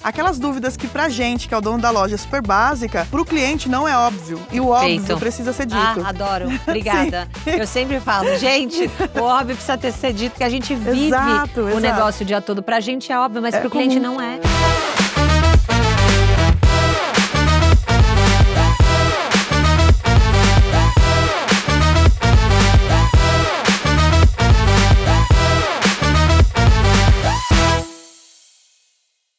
Aquelas dúvidas que pra gente, que é o dono da loja, é super básica, pro cliente não é óbvio. E o óbvio precisa ser dito. Adoro. Obrigada. Eu sempre falo, gente, o óbvio precisa ser dito, que a gente vive o negócio o dia todo. Pra gente é óbvio, mas pro cliente não é.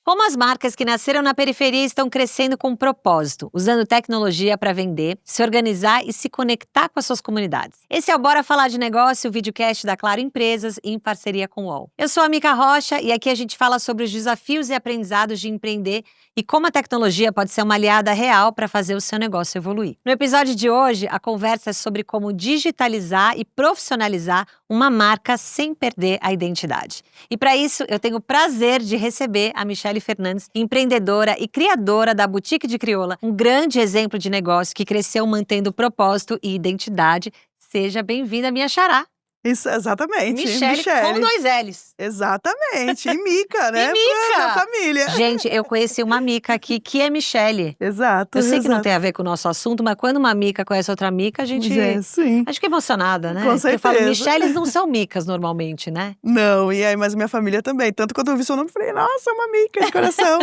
Como as marcas que nasceram na periferia estão crescendo com um propósito, usando tecnologia para vender, se organizar e se conectar com as suas comunidades. Esse é o Bora Falar de Negócio, o videocast da Claro Empresas, em parceria com o UOL. Eu sou a Mica Rocha e aqui a gente fala sobre os desafios e aprendizados de empreender e como a tecnologia pode ser uma aliada real para fazer o seu negócio evoluir. No episódio de hoje, a conversa é sobre como digitalizar e profissionalizar uma marca sem perder a identidade. E para isso, eu tenho o prazer de receber a Michele Fernandes, empreendedora e criadora da Boutique de Crioula, um grande exemplo de negócio que cresceu mantendo propósito e identidade. Seja bem-vinda, minha xará. Isso, exatamente. Michele com 2 L's. Exatamente. E Mica, né? E Mica. Pra família. Gente, eu conheci uma Mica aqui, que é Michele. Exato. Eu sei que não tem a ver com o nosso assunto, mas quando uma Mica conhece outra Mica, a gente sim. acho que é emocionada, né? Com certeza. Eu falo, Micheles não são Micas normalmente, né? Não, e aí, mas minha família também. Tanto quando eu vi seu nome, eu falei, nossa, uma Mica de coração.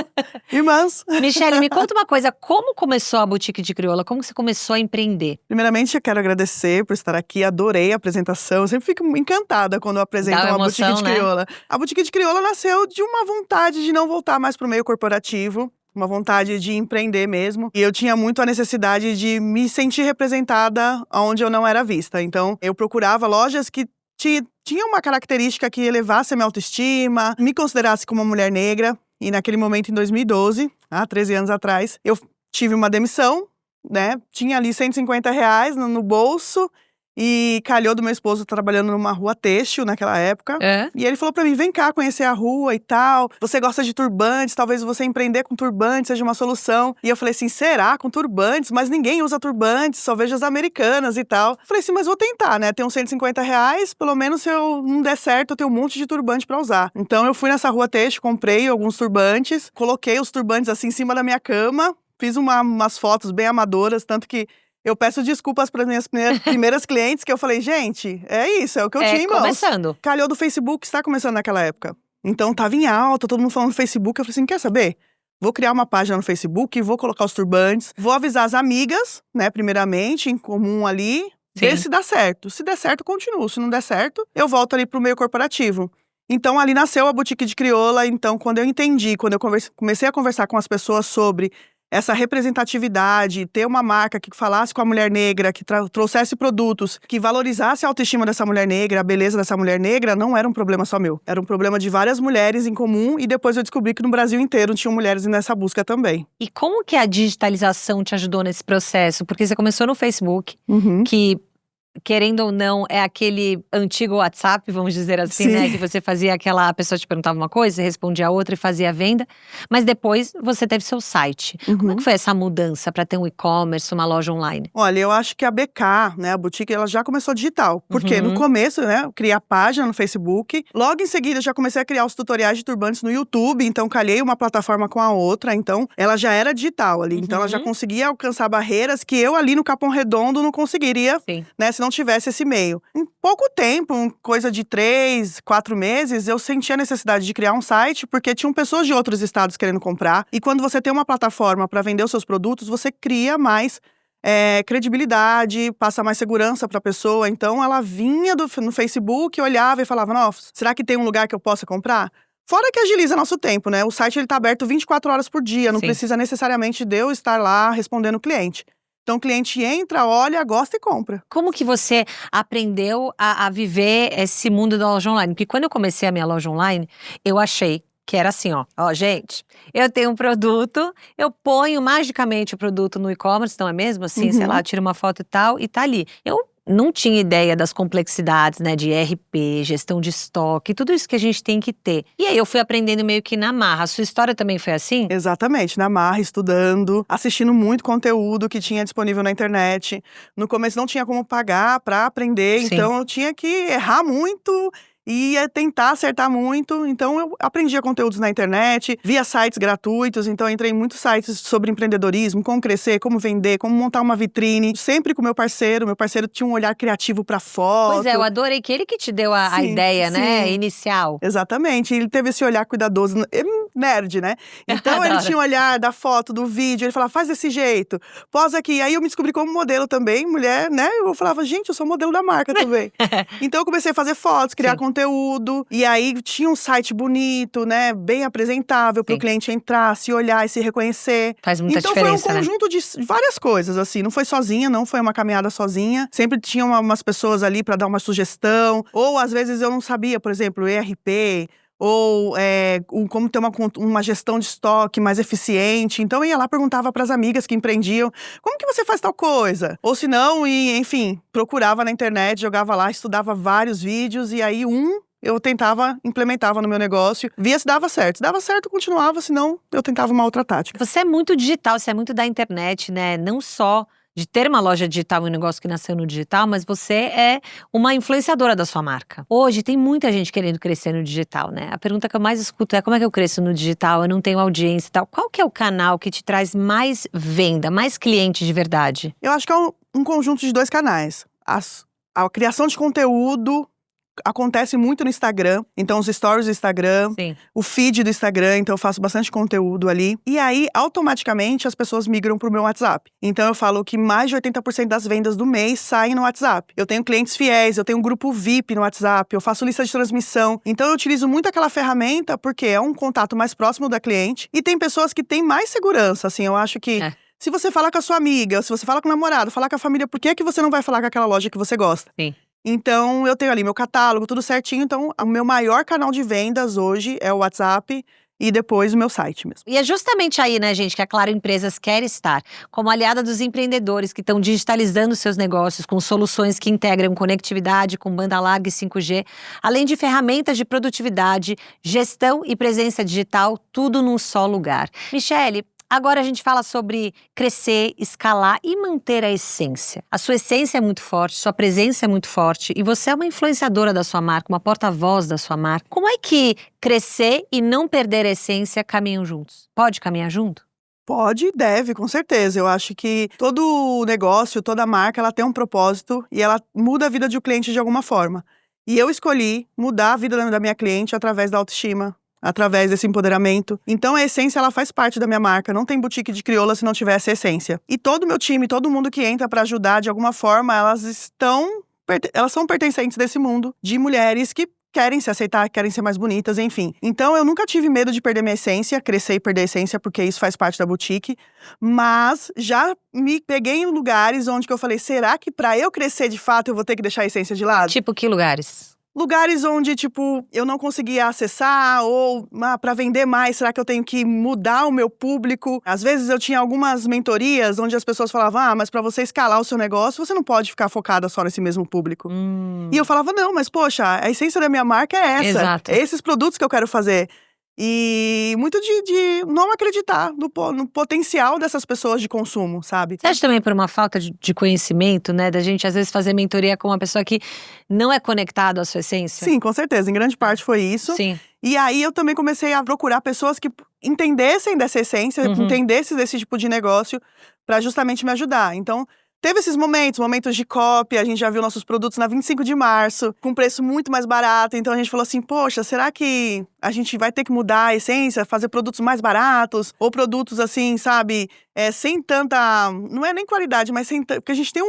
Irmãs. Michele, me conta uma coisa, como começou a Boutique de Crioula? Como você começou a empreender? Primeiramente, eu quero agradecer por estar aqui, adorei a apresentação. Eu sempre fico encantada quando eu apresento uma Boutique de Crioula. A Boutique de Crioula nasceu de uma vontade de não voltar mais pro meio corporativo. Uma vontade de empreender mesmo. E eu tinha muito a necessidade de me sentir representada onde eu não era vista. Então, eu procurava lojas que tinham uma característica que elevasse a minha autoestima, me considerasse como uma mulher negra. E naquele momento, em 2012, há 13 anos atrás, eu tive uma demissão, né? Tinha ali R$150 no bolso. E calhou do meu esposo trabalhando numa rua têxtil naquela época. E ele falou pra mim, vem cá conhecer a rua e tal. Você gosta de turbantes, talvez você empreender com turbantes seja uma solução. E eu falei assim, será? Com turbantes? Mas ninguém usa turbantes, só vejo as americanas e tal. Falei assim, mas vou tentar, né? Tem uns R$150, pelo menos se eu não der certo, eu tenho um monte de turbante pra usar. Então eu fui nessa rua têxtil, comprei alguns turbantes. Coloquei os turbantes assim em cima da minha cama. Fiz umas fotos bem amadoras, tanto que eu peço desculpas para as minhas primeiras clientes, que eu falei, gente, é isso, é o que eu tinha em mãos. Começando. Calhou do Facebook, está começando naquela época. Então, tava em alta, todo mundo falando no Facebook. Eu falei assim, quer saber? Vou criar uma página no Facebook, vou colocar os turbantes, vou avisar as amigas, né, primeiramente, em comum ali, ver se dá certo. Se der certo, continuo. Se não der certo, eu volto ali pro meio corporativo. Então, ali nasceu a Boutique de Crioula. Então, quando eu entendi, quando eu comecei a conversar com as pessoas sobre essa representatividade, ter uma marca que falasse com a mulher negra, que trouxesse produtos, que valorizasse a autoestima dessa mulher negra, a beleza dessa mulher negra, não era um problema só meu. Era um problema de várias mulheres em comum, e depois eu descobri que no Brasil inteiro tinham mulheres nessa busca também. E como que a digitalização te ajudou nesse processo? Porque você começou no Facebook, que, querendo ou não, é aquele antigo WhatsApp, vamos dizer assim, né? Que você fazia a pessoa te perguntava uma coisa, você respondia a outra e fazia a venda. Mas depois você teve seu site. Como é que foi essa mudança para ter um e-commerce, uma loja online? Olha, eu acho que a BK, né, a boutique, ela já começou digital. Porque no começo, né, eu criei a página no Facebook. Logo em seguida, eu já comecei a criar os tutoriais de turbantes no YouTube. Então, calhei uma plataforma com a outra. Então, ela já era digital ali. Então, ela já conseguia alcançar barreiras que eu ali no Capão Redondo não conseguiria, né, se não tivesse esse meio. Em pouco tempo, coisa de 3, 4 meses, eu senti a necessidade de criar um site, porque tinham pessoas de outros estados querendo comprar. E quando você tem uma plataforma para vender os seus produtos, você cria mais credibilidade, passa mais segurança para a pessoa. Então, ela vinha no Facebook, olhava e falava, nossa, será que tem um lugar que eu possa comprar? Fora que agiliza nosso tempo, né? O site ele tá aberto 24 horas por dia, não precisa necessariamente de eu estar lá respondendo o cliente. Então, o cliente entra, olha, gosta e compra. Como que você aprendeu a viver esse mundo da loja online? Porque quando eu comecei a minha loja online, eu achei que era assim, ó, gente, eu tenho um produto, eu ponho magicamente o produto no e-commerce, não é mesmo? Assim, sei lá, tiro uma foto e tal, e tá ali. Eu não tinha ideia das complexidades, né, de ERP, gestão de estoque, tudo isso que a gente tem que ter. E aí eu fui aprendendo meio que na marra. A sua história também foi assim? Exatamente, na marra, estudando, assistindo muito conteúdo que tinha disponível na internet. No começo não tinha como pagar para aprender, então eu tinha que errar muito e ia tentar acertar muito. Então eu aprendia conteúdos na internet, via sites gratuitos, então eu entrei em muitos sites sobre empreendedorismo, como crescer, como vender, como montar uma vitrine, sempre com meu parceiro tinha um olhar criativo pra foto. Pois é, eu adorei que ele que te deu a ideia, né, inicial. Exatamente, ele teve esse olhar cuidadoso, nerd, né? Então ele tinha um olhar da foto, do vídeo, ele falava, faz desse jeito, posa aqui. Aí eu me descobri como modelo também, mulher, né? Eu falava, gente, eu sou modelo da marca também. Então eu comecei a fazer fotos, criar conteúdo, e aí tinha um site bonito, né? Bem apresentável para o cliente entrar, se olhar e se reconhecer. Faz muita diferença, então foi um conjunto de várias coisas, assim, não foi sozinha, não foi uma caminhada sozinha. Sempre tinha umas pessoas ali para dar uma sugestão, ou às vezes eu não sabia, por exemplo, ERP, ou como ter uma gestão de estoque mais eficiente. Então eu ia lá, perguntava para as amigas que empreendiam, como que você faz tal coisa? Ou se não, enfim, procurava na internet, jogava lá, estudava vários vídeos, e aí eu implementava no meu negócio, via se dava certo. Se dava certo, eu continuava, senão eu tentava uma outra tática. Você é muito digital, você é muito da internet, né? Não só de ter uma loja digital e um negócio que nasceu no digital, mas você é uma influenciadora da sua marca. Hoje tem muita gente querendo crescer no digital, né? A pergunta que eu mais escuto é como é que eu cresço no digital, eu não tenho audiência e tal. Qual que é o canal que te traz mais venda, mais cliente de verdade? Eu acho que é um conjunto de 2 canais. A criação de conteúdo acontece muito no Instagram, então os stories do Instagram, o feed do Instagram, então eu faço bastante conteúdo ali. E aí, automaticamente, as pessoas migram pro meu WhatsApp. Então eu falo que mais de 80% das vendas do mês saem no WhatsApp. Eu tenho clientes fiéis, eu tenho um grupo VIP no WhatsApp, eu faço lista de transmissão. Então eu utilizo muito aquela ferramenta porque é um contato mais próximo da cliente. E tem pessoas que têm mais segurança, assim, eu acho que… Se você falar com a sua amiga, se você fala com o namorado, falar com a família, por que você não vai falar com aquela loja que você gosta? Sim. Então, eu tenho ali meu catálogo, tudo certinho. Então, o meu maior canal de vendas hoje é o WhatsApp e depois o meu site mesmo. E é justamente aí, né, gente, que a Claro Empresas quer estar. Como aliada dos empreendedores que estão digitalizando seus negócios com soluções que integram conectividade com banda larga e 5G, além de ferramentas de produtividade, gestão e presença digital, tudo num só lugar. Michele, agora a gente fala sobre crescer, escalar e manter a essência. A sua essência é muito forte, sua presença é muito forte e você é uma influenciadora da sua marca, uma porta-voz da sua marca. Como é que crescer e não perder a essência caminham juntos? Pode caminhar junto? Pode e deve, com certeza. Eu acho que todo negócio, toda marca, ela tem um propósito e ela muda a vida de um cliente de alguma forma. E eu escolhi mudar a vida da minha cliente através da autoestima, através desse empoderamento. Então a essência, ela faz parte da minha marca. Não tem boutique de crioula se não tiver essa essência. E todo o meu time, todo mundo que entra para ajudar de alguma forma, elas são pertencentes desse mundo de mulheres que querem se aceitar, querem ser mais bonitas, enfim. Então eu nunca tive medo de perder minha essência, crescer e perder a essência, porque isso faz parte da boutique. Mas já me peguei em lugares onde que eu falei, será que para eu crescer de fato eu vou ter que deixar a essência de lado? Tipo que lugares? Lugares onde, tipo, eu não conseguia acessar ou para vender mais, será que eu tenho que mudar o meu público? Às vezes eu tinha algumas mentorias onde as pessoas falavam, mas para você escalar o seu negócio, você não pode ficar focada só nesse mesmo público. E eu falava, não, mas poxa, a essência da minha marca é essa. Exato. É esses produtos que eu quero fazer. E muito de não acreditar no potencial dessas pessoas de consumo, sabe? Você acha também por uma falta de conhecimento, né? Da gente, às vezes, fazer mentoria com uma pessoa que não é conectada à sua essência? Sim, com certeza. Em grande parte foi isso. Sim. E aí eu também comecei a procurar pessoas que entendessem dessa essência, entendessem desse tipo de negócio, para justamente me ajudar. Então, teve esses momentos de copy, a gente já viu nossos produtos na 25 de março, com preço muito mais barato. Então a gente falou assim, poxa, será que a gente vai ter que mudar a essência, fazer produtos mais baratos? Ou produtos assim, sabe, sem tanta… Não é nem qualidade, mas porque a gente tem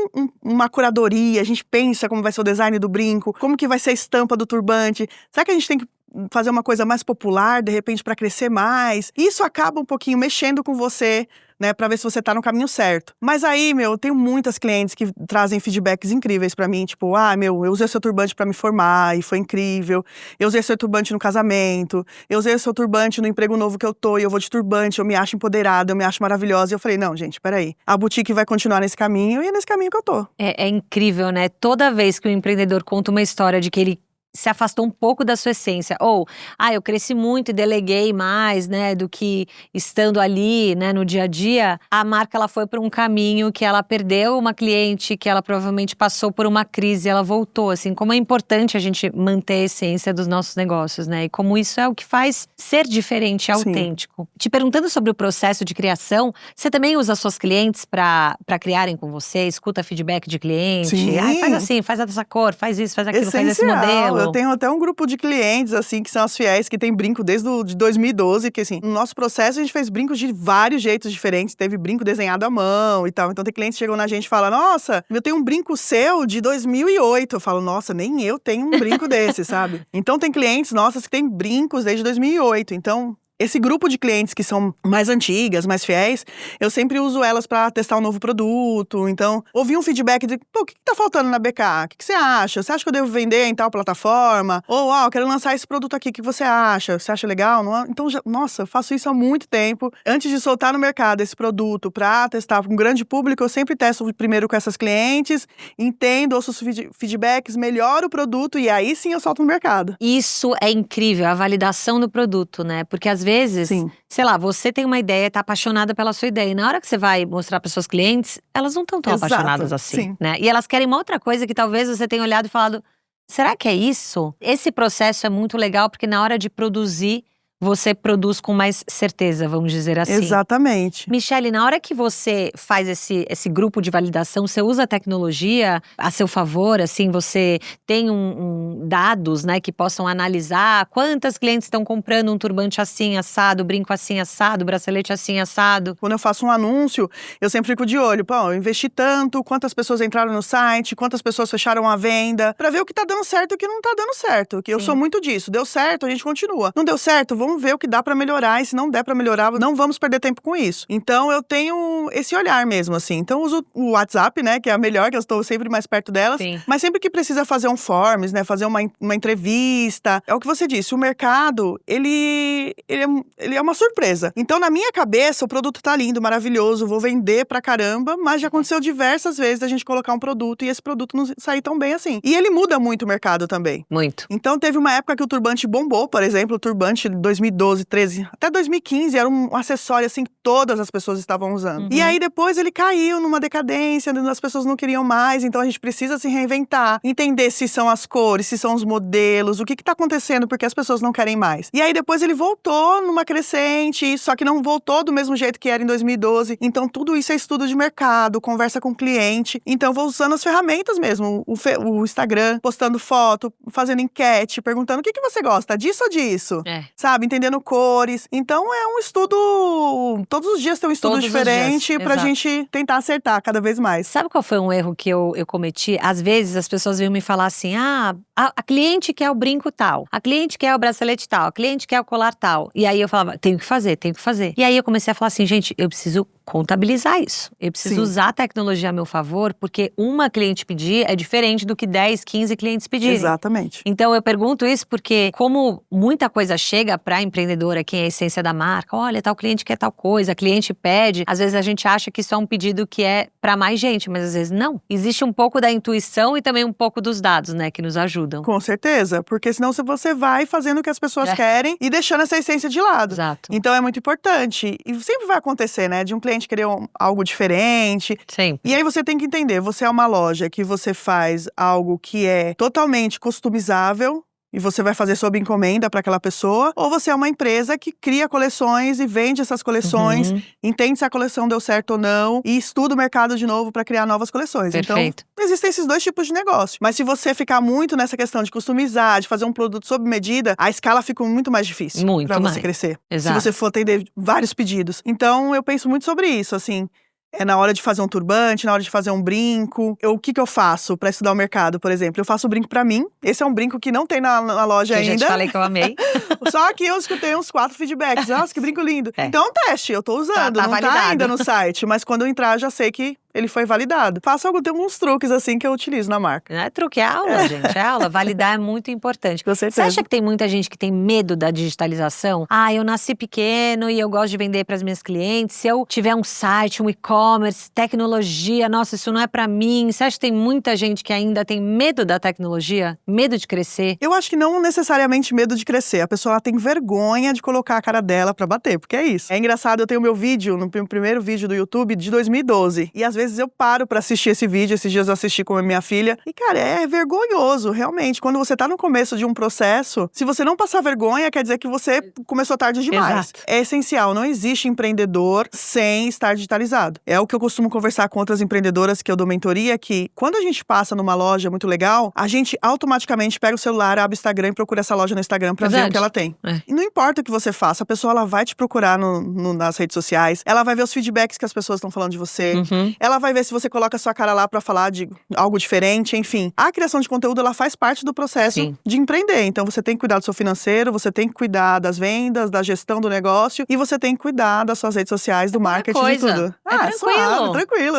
uma curadoria, a gente pensa como vai ser o design do brinco, como que vai ser a estampa do turbante. Será que a gente tem que fazer uma coisa mais popular, de repente, para crescer mais? Isso acaba um pouquinho mexendo com você, né, pra ver se você tá no caminho certo. Mas aí, eu tenho muitas clientes que trazem feedbacks incríveis pra mim, tipo, eu usei o seu turbante pra me formar e foi incrível. Eu usei o seu turbante no casamento, eu usei o seu turbante no emprego novo que eu tô e eu vou de turbante, eu me acho empoderada, eu me acho maravilhosa. E eu falei, não, gente, peraí, a boutique vai continuar nesse caminho e é nesse caminho que eu tô. É incrível, né? Toda vez que o empreendedor conta uma história de que ele se afastou um pouco da sua essência. Ou, eu cresci muito e deleguei mais, né, do que estando ali, né, no dia a dia. A marca, ela foi para um caminho que ela perdeu uma cliente, que ela provavelmente passou por uma crise, ela voltou, assim. Como é importante a gente manter a essência dos nossos negócios, né? E como isso é o que faz ser diferente e autêntico. Sim. Te perguntando sobre o processo de criação, você também usa suas clientes para criarem com você? Escuta feedback de cliente? Sim. Faz assim, faz essa cor, faz isso, faz aquilo, faz esse modelo. Eu tenho até um grupo de clientes, assim, que são as fiéis, que tem brinco desde de 2012, que assim, no nosso processo a gente fez brincos de vários jeitos diferentes, teve brinco desenhado à mão e tal. Então tem clientes que chegam na gente e falam, nossa, eu tenho um brinco seu de 2008. Eu falo, nossa, nem eu tenho um brinco desse, sabe? Então tem clientes nossas que têm brincos desde 2008, então… Esse grupo de clientes que são mais antigas, mais fiéis, eu sempre uso elas para testar um novo produto. Então, ouvi um feedback de, o que tá faltando na BK? O que você acha? Você acha que eu devo vender em tal plataforma? Ou, eu quero lançar esse produto aqui, o que você acha? Você acha legal? Não? Então, nossa, eu faço isso há muito tempo. Antes de soltar no mercado esse produto para testar com um grande público, eu sempre testo primeiro com essas clientes, entendo, ouço os feedbacks, melhoro o produto e aí sim eu solto no mercado. Isso é incrível, a validação do produto, né? Porque às vezes, sei lá, você tem uma ideia, tá apaixonada pela sua ideia. E na hora que você vai mostrar para seus clientes, elas não estão tão apaixonadas assim, né? E elas querem uma outra coisa que talvez você tenha olhado e falado, será que é isso? Esse processo é muito legal porque na hora de produzir, você produz com mais certeza, vamos dizer assim. Exatamente. Michele, na hora que você faz esse grupo de validação, você usa a tecnologia a seu favor, assim, você tem dados, né, que possam analisar quantas clientes estão comprando um turbante assim, assado, brinco assim, assado, bracelete assim, assado. Quando eu faço um anúncio, eu sempre fico de olho, eu investi tanto, quantas pessoas entraram no site, quantas pessoas fecharam a venda, pra ver o que tá dando certo e o que não tá dando certo, que eu sou muito disso. Deu certo, a gente continua. Não deu certo, vamos ver o que dá pra melhorar, e se não der pra melhorar, não vamos perder tempo com isso. Então, eu tenho esse olhar mesmo, assim. Então, eu uso o WhatsApp, né, que é a melhor, que eu estou sempre mais perto delas. Sim. Mas sempre que precisa fazer um forms, né, fazer uma entrevista, é o que você disse, o mercado, ele é uma surpresa. Então, na minha cabeça, o produto tá lindo, maravilhoso, vou vender pra caramba, mas já aconteceu diversas vezes a gente colocar um produto e esse produto não sair tão bem assim. E ele muda muito o mercado também. Muito. Então, teve uma época que o turbante bombou, por exemplo, o turbante de 2012, 13, até 2015, era um acessório, assim, que todas as pessoas estavam usando. E aí, depois, ele caiu numa decadência, as pessoas não queriam mais, então a gente precisa se reinventar, entender se são as cores, se são os modelos, o que tá acontecendo, porque as pessoas não querem mais. E aí, depois, ele voltou numa crescente, só que não voltou do mesmo jeito que era em 2012. Então, tudo isso é estudo de mercado, conversa com o cliente. Então, eu vou usando as ferramentas mesmo, o Instagram, postando foto, fazendo enquete, perguntando o que você gosta, disso ou disso? Sabe? Entendendo cores. Então, é um estudo… Todos os dias tem um estudo diferente pra gente tentar acertar cada vez mais. Sabe qual foi um erro que eu cometi? Às vezes, as pessoas vinham me falar assim, a cliente quer o brinco tal, a cliente quer o bracelete tal, a cliente quer o colar tal. E aí eu falava, tenho que fazer. E aí eu comecei a falar assim, gente, eu preciso contabilizar isso. Eu preciso usar a tecnologia a meu favor, porque uma cliente pedir é diferente do que 10, 15 clientes pedirem. Exatamente. Então eu pergunto isso porque, como muita coisa chega pra empreendedora, quem é a essência da marca, olha, tal cliente quer tal coisa, a cliente pede, às vezes a gente acha que isso é um pedido que é pra mais gente, mas às vezes não. Existe um pouco da intuição e também um pouco dos dados, né, que nos ajudam. Com certeza, porque senão você vai fazendo o que as pessoas querem e deixando essa essência de lado. Exato. Então é muito importante. E sempre vai acontecer, né, de um cliente querer algo diferente. Sempre. E aí você tem que entender, você é uma loja que você faz algo que é totalmente customizável, e você vai fazer sob encomenda para aquela pessoa, ou você é uma empresa que cria coleções e vende essas coleções, entende se a coleção deu certo ou não, e estuda o mercado de novo para criar novas coleções. Perfeito. Então, existem esses dois tipos de negócio. Mas se você ficar muito nessa questão de customizar, de fazer um produto sob medida, a escala fica muito mais difícil para você crescer. Exato. Se você for atender vários pedidos. Então, eu penso muito sobre isso, assim… É na hora de fazer um turbante, na hora de fazer um brinco. O que eu faço pra estudar o mercado, por exemplo? Eu faço o brinco pra mim. Esse é um brinco que não tem na loja ainda. Eu já te falei que eu amei. Só que eu escutei uns 4 feedbacks. Nossa, que brinco lindo. Então é um teste, eu tô usando. Tá não validado. Tá ainda no site. Mas quando eu entrar, eu já sei que ele foi validado. Tem alguns truques assim que eu utilizo na marca. Não é truque, é aula, gente, é aula. Validar é muito importante. Com certeza. Você acha que tem muita gente que tem medo da digitalização? Eu nasci pequeno e eu gosto de vender para as minhas clientes. Se eu tiver um site, um e-commerce, tecnologia, nossa, isso não é para mim. Você acha que tem muita gente que ainda tem medo da tecnologia? Medo de crescer? Eu acho que não necessariamente medo de crescer. A pessoa ela tem vergonha de colocar a cara dela pra bater, porque é isso. É engraçado, eu tenho meu vídeo, no primeiro vídeo do YouTube de 2012. E às vezes eu paro pra assistir esse vídeo, esses dias eu assisti com a minha filha. E cara, é vergonhoso, realmente. Quando você tá no começo de um processo, se você não passar vergonha, quer dizer que você começou tarde demais. Exato. É essencial, não existe empreendedor sem estar digitalizado. É o que eu costumo conversar com outras empreendedoras que eu dou mentoria, que quando a gente passa numa loja muito legal, a gente automaticamente pega o celular, abre o Instagram e procura essa loja no Instagram pra ver o que ela tem. E não importa o que você faça, a pessoa ela vai te procurar nas redes sociais, ela vai ver os feedbacks que as pessoas estão falando de você, ela vai ver se você coloca a sua cara lá pra falar de algo diferente, enfim. A criação de conteúdo, ela faz parte do processo de empreender. Então, você tem que cuidar do seu financeiro, você tem que cuidar das vendas, da gestão do negócio e você tem que cuidar das suas redes sociais, do marketing e tudo. Tranquilo. Tranquilo.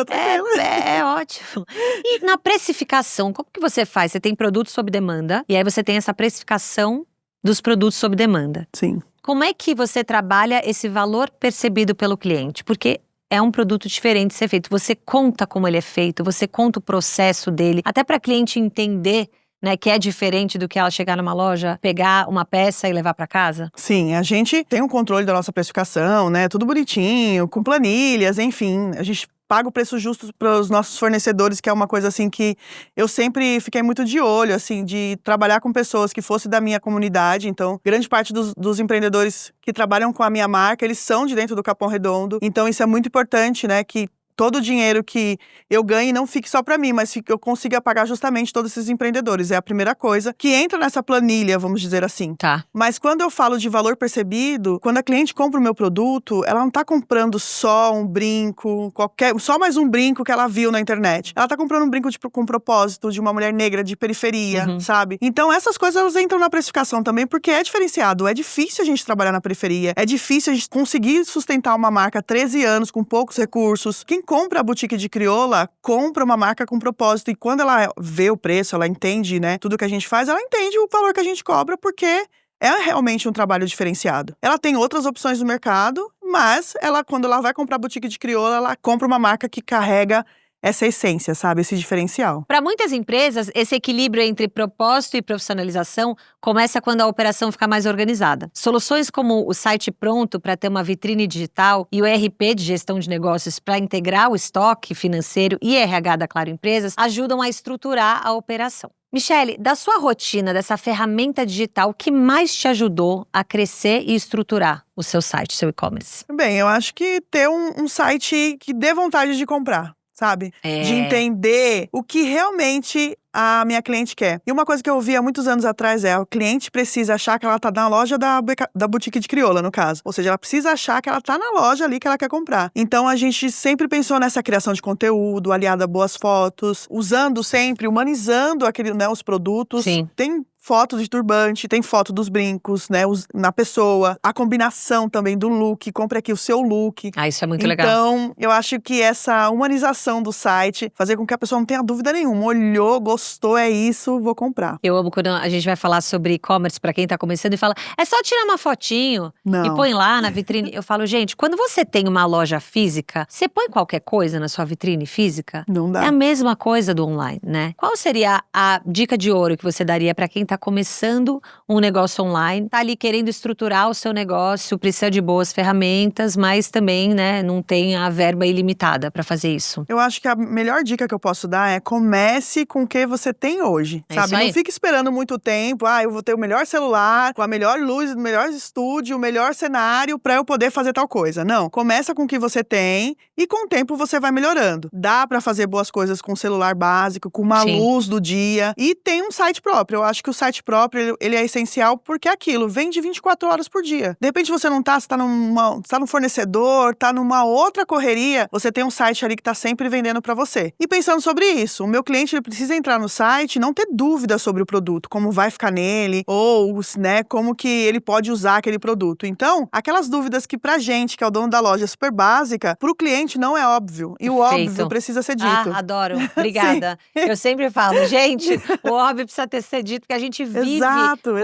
É ótimo. E na precificação, como que você faz? Você tem produtos sob demanda e aí você tem essa precificação dos produtos sob demanda. Sim. Como é que você trabalha esse valor percebido pelo cliente? Porque é um produto diferente de ser feito. Você conta como ele é feito, você conta o processo dele, até para a cliente entender, né, que é diferente do que ela chegar numa loja, pegar uma peça e levar para casa? Sim, a gente tem um controle da nossa precificação, né? Tudo bonitinho, com planilhas, enfim. A gente paga o preço justo para os nossos fornecedores, que é uma coisa assim que eu sempre fiquei muito de olho, assim, de trabalhar com pessoas que fossem da minha comunidade. Então, grande parte dos empreendedores que trabalham com a minha marca, eles são de dentro do Capão Redondo. Então, isso é muito importante, né? Que todo o dinheiro que eu ganhe não fique só para mim, mas que eu consiga pagar justamente todos esses empreendedores. É a primeira coisa que entra nessa planilha, vamos dizer assim. Tá. Mas quando eu falo de valor percebido, quando a cliente compra o meu produto, ela não tá comprando só um brinco, só mais um brinco que ela viu na internet. Ela tá comprando um brinco com propósito de uma mulher negra de periferia, sabe? Então essas coisas elas entram na precificação também, porque é diferenciado. É difícil a gente trabalhar na periferia. É difícil a gente conseguir sustentar uma marca há 13 anos com poucos recursos. Quem compra a boutique de crioula, compra uma marca com propósito. E quando ela vê o preço, ela entende, né, tudo que a gente faz, ela entende o valor que a gente cobra, porque é realmente um trabalho diferenciado. Ela tem outras opções no mercado, mas quando ela vai comprar a boutique de crioula, ela compra uma marca que carrega essa essência, sabe? Esse diferencial. Para muitas empresas, esse equilíbrio entre propósito e profissionalização começa quando a operação fica mais organizada. Soluções como o site pronto para ter uma vitrine digital e o ERP de gestão de negócios para integrar o estoque financeiro e RH da Claro Empresas ajudam a estruturar a operação. Michele, da sua rotina, dessa ferramenta digital, o que mais te ajudou a crescer e estruturar o seu site, seu e-commerce? Bem, eu acho que ter um site que dê vontade de comprar, sabe? De entender o que realmente a minha cliente quer. E uma coisa que eu ouvi há muitos anos atrás o cliente precisa achar que ela tá na loja da boutique de crioula, no caso. Ou seja, ela precisa achar que ela tá na loja ali que ela quer comprar. Então, a gente sempre pensou nessa criação de conteúdo, aliada a boas fotos, usando sempre, humanizando os produtos. Sim. Tem foto de turbante, tem foto dos brincos, né, na pessoa. A combinação também do look, compre aqui o seu look. Isso é muito legal. Então, eu acho que essa humanização do site, fazer com que a pessoa não tenha dúvida nenhuma, olhou, gostou, é isso, vou comprar. Eu amo quando a gente vai falar sobre e-commerce pra quem tá começando e fala, é só tirar uma fotinho e põe lá na vitrine. Eu falo, gente, quando você tem uma loja física, você põe qualquer coisa na sua vitrine física? Não dá. É a mesma coisa do online, né? Qual seria a dica de ouro que você daria pra quem tá começando um negócio online, tá ali querendo estruturar o seu negócio, precisa de boas ferramentas, mas também, né, não tem a verba ilimitada pra fazer isso? Eu acho que a melhor dica que eu posso dar é comece com o que você tem hoje, sabe? Não fique esperando muito tempo, eu vou ter o melhor celular, com a melhor luz, o melhor estúdio, o melhor cenário pra eu poder fazer tal coisa. Não, começa com o que você tem e com o tempo você vai melhorando. Dá pra fazer boas coisas com um celular básico, com uma luz do dia e tem um site próprio. Eu acho que o site próprio, ele é essencial porque é aquilo, vende 24 horas por dia. De repente você não tá, você tá num fornecedor, tá numa outra correria, você tem um site ali que tá sempre vendendo para você. E pensando sobre isso, o meu cliente ele precisa entrar no site e não ter dúvida sobre o produto, como vai ficar nele, ou, né, como que ele pode usar aquele produto. Então, aquelas dúvidas que pra gente, que é o dono da loja, é super básica, pro cliente não é óbvio. E o óbvio precisa ser dito. Ah, adoro. Obrigada. Eu sempre falo, gente, o óbvio precisa ser dito, porque a gente vive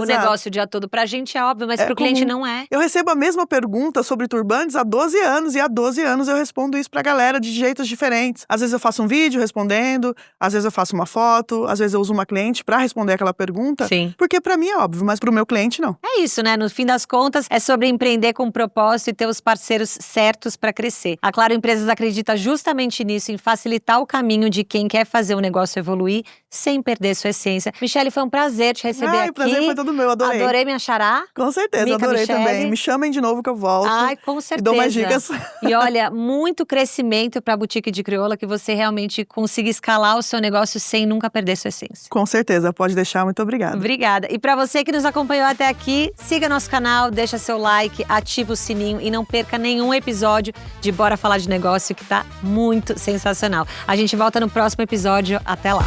o negócio o dia todo. Pra gente é óbvio, mas pro cliente não é. Eu recebo a mesma pergunta sobre turbantes há 12 anos, e há 12 anos eu respondo isso pra galera de jeitos diferentes. Às vezes eu faço um vídeo respondendo, às vezes eu faço uma foto, às vezes eu uso uma cliente pra responder aquela pergunta. Sim. Porque pra mim é óbvio, mas pro meu cliente não. É isso, né? No fim das contas, é sobre empreender com propósito e ter os parceiros certos pra crescer. A Claro Empresas acredita justamente nisso, em facilitar o caminho de quem quer fazer o negócio evoluir sem perder sua essência. Michele, foi um prazer te receber aqui. O prazer foi todo meu, adorei. Adorei me achará. Com certeza, Mica adorei Michele. também. Me chamem de novo que eu volto. Ai, com certeza. E dou mais dicas. E olha, muito crescimento pra Boutique de Crioula, que você realmente consiga escalar o seu negócio sem nunca perder sua essência. Com certeza, pode deixar. Muito obrigada. Obrigada. E pra você que nos acompanhou até aqui, siga nosso canal, deixa seu like, ativa o sininho e não perca nenhum episódio de Bora Falar de Negócio, que tá muito sensacional. A gente volta no próximo episódio. Até lá.